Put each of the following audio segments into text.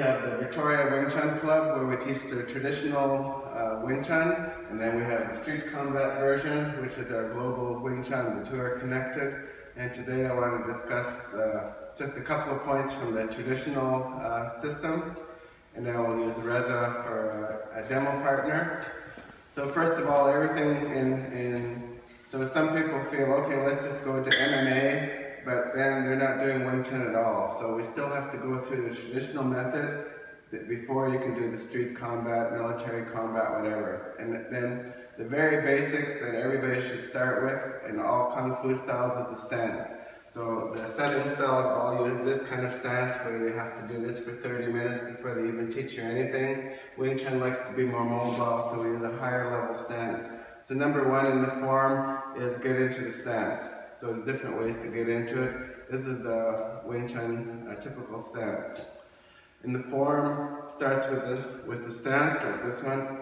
have the Victoria Wing Chun Club, where we teach the traditional Wing Chun, and then we have the street combat version, which is our global Wing Chun. The two are connected, and today I want to discuss just a couple of points from the traditional system, and then we'll use Reza for a demo partner. So first of all, everything so some people feel, okay, let's just go to MMA, but then they're not doing Wing Chun at all. So we still have to go through the traditional method before you can do the street combat, military combat, whatever. And then the very basics that everybody should start with in all Kung Fu styles is the stance. So the setting styles all use this kind of stance where they have to do this for 30 minutes before they even teach you anything. Wing Chun likes to be more mobile, so we use a higher level stance. So number one in the form is get into the stance. So there's different ways to get into it. This is the Wing Chun typical stance. In the form, starts with the stance like this one.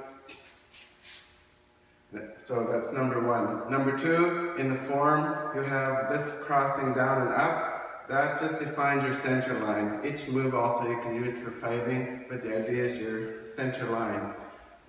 So that's number one. Number two, in the form, you have this crossing down and up. That just defines your center line. Each move also you can use for fighting, but the idea is your center line.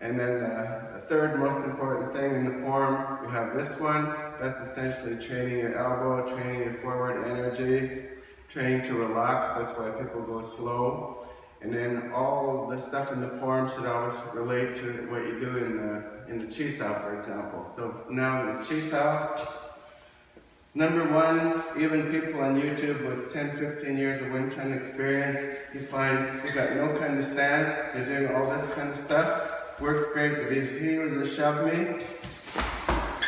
And then the third most important thing in the form, you have this one. That's essentially training your elbow, training your forward energy, training to relax. That's why people go slow. And then all the stuff in the form should always relate to what you do in the Chi Sao, for example. So now in the Chi Sao, number one, even people on YouTube with 10, 15 years of Wing Chun experience, you find they got no kind of stance, they're doing all this kind of stuff. Works great, but if he were to shove me,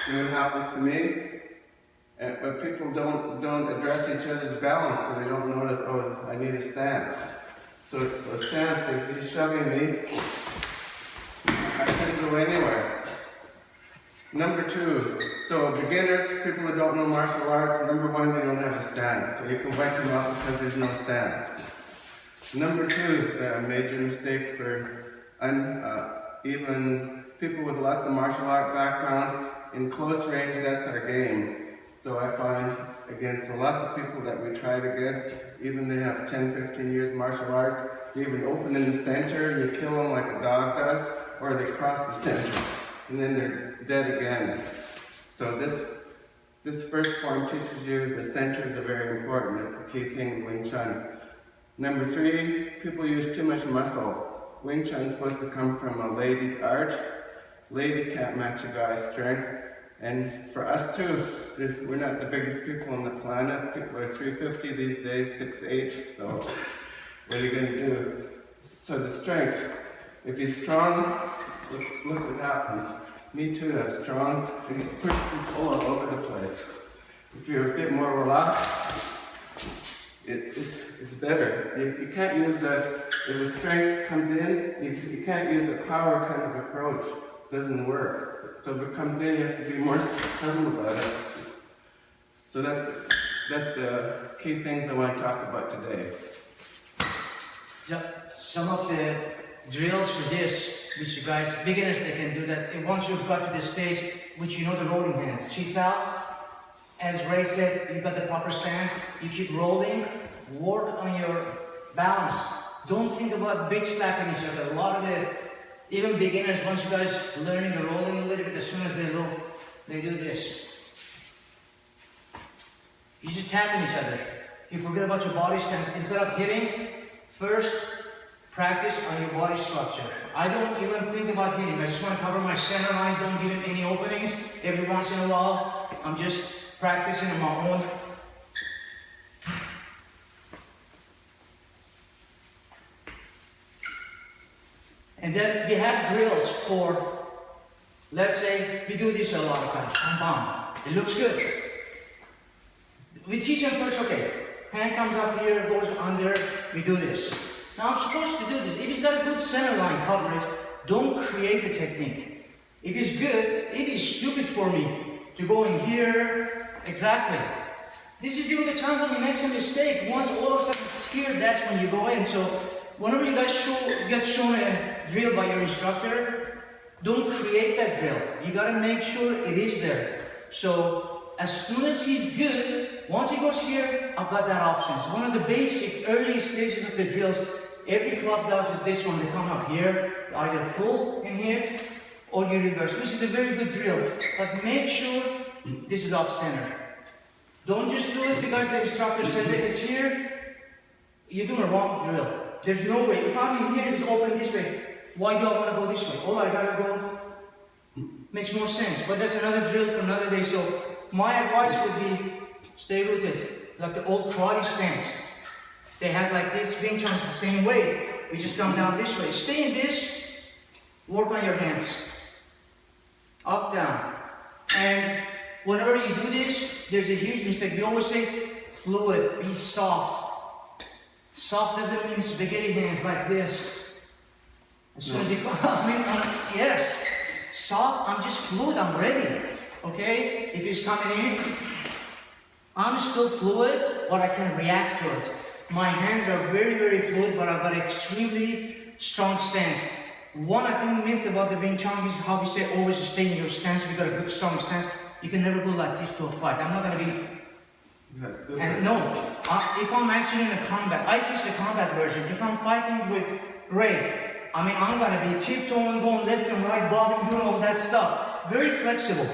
you know what happens to me? But people don't address each other's balance, so they don't notice, oh, I need a stance. So stance, if he's shoving me, I can't go anywhere. Number two, so beginners, people who don't know martial arts, number one, they don't have a stance. So you can wipe them out because there's no stance. Number two, the major mistake for even people with lots of martial art background, in close range, that's our game. So I find against lots of people that we tried against, even they have 10, 15 years martial arts, they even open in the center and you kill them like a dog does, or they cross the center, and then they're dead again. So this first form teaches you the centers are very important. It's a key thing in Wing Chun. Number three, people use too much muscle. Wing Chun is supposed to come from a lady's art. Lady can't match a guy's strength. And for us too, we're not the biggest people on the planet. People are 350 these days, 6'8", so what are you going to do? So the strength, if you're strong, look what happens. Me too, I'm strong, I get push and pull all over the place. If you're a bit more relaxed, it's better. You can't use if the strength comes in, you can't use the power kind of approach. It doesn't work. So if it comes in, you have to be more subtle about it. So that's the key things I want to talk about today. Some of the drills for this, which you guys, beginners, they can do that. And once you've got to this stage, which you know the rolling hands. Chi Sao, as Ray said, you've got the proper stance, you keep rolling, work on your balance. Don't think about big slapping each other. A lot of even beginners, once you guys learning the rolling a little bit, as soon as they roll, they do this. You just tapping each other. You forget about your body stance. Instead of hitting, first practice on your body structure. I don't even think about hitting. I just want to cover my center line, don't give him any openings. Every once in a while, I'm just practicing on my own. And then we have drills for, let's say, we do this a lot of times. Bam. It looks good. We teach them first, okay, hand comes up here, goes under, we do this. Now I'm supposed to do this. If he's got a good center line coverage, don't create a technique. If it's good, it'd be stupid for me to go in here. Exactly. This is during the time when you make a mistake. Once all of a sudden it's here, that's when you go in. So whenever you guys get shown a drill by your instructor, don't create that drill. You gotta make sure it is there. So as soon as he's good, once he goes here, I've got that option. So one of the basic early stages of the drills, every club does is this one. They come up here, either pull and hit, or you reverse, which is a very good drill. But make sure this is off center. Don't just do it because the instructor says it is here. You're doing a wrong drill. There's no way. If I'm in here, it's open this way. Why do I want to go this way? Oh, I gotta go. Makes more sense. But that's another drill for another day. So my advice would be stay rooted, like the old karate stance. They had like this. Wing Chun the same way. We just come down this way. Stay in this. Work on your hands. Up, down. And whenever you do this, there's a huge mistake. We always say fluid, be soft. Soft doesn't mean spaghetti hands like this. As soon as you come up, yes. Soft, I'm just fluid, I'm ready. Okay? If he's coming in, I'm still fluid, but I can react to it. My hands are very, very fluid, but I've got extremely strong stance. One, I think, myth about the Wing Chun is how we say always stay in your stance. If you got a good, strong stance, you can never go like this to a fight. I'm not gonna be. And no, if I'm actually in a combat, I teach the combat version. If I'm fighting with Ray, I mean, I'm gonna be tiptoeing, going left and right, bobbing, doing all that stuff. Very flexible.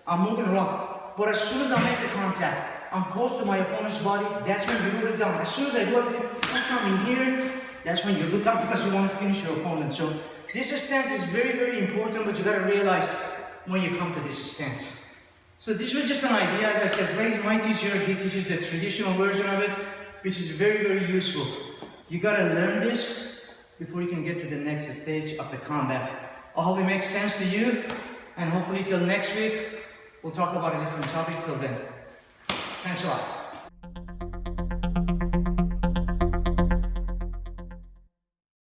I'm moving around. But as soon as I make the contact, I'm close to my opponent's body, that's when you look down. As soon as I do it, I'm in here, that's when you look up because you want to finish your opponent. So this stance is very, very important, but you gotta realize when you come to this stance. So this was just an idea. As I said, Ray is my teacher. He teaches the traditional version of it, which is very, very useful. You gotta learn this before you can get to the next stage of the combat. I hope it makes sense to you, and hopefully till next week, we'll talk about a different topic till then. Thanks a lot.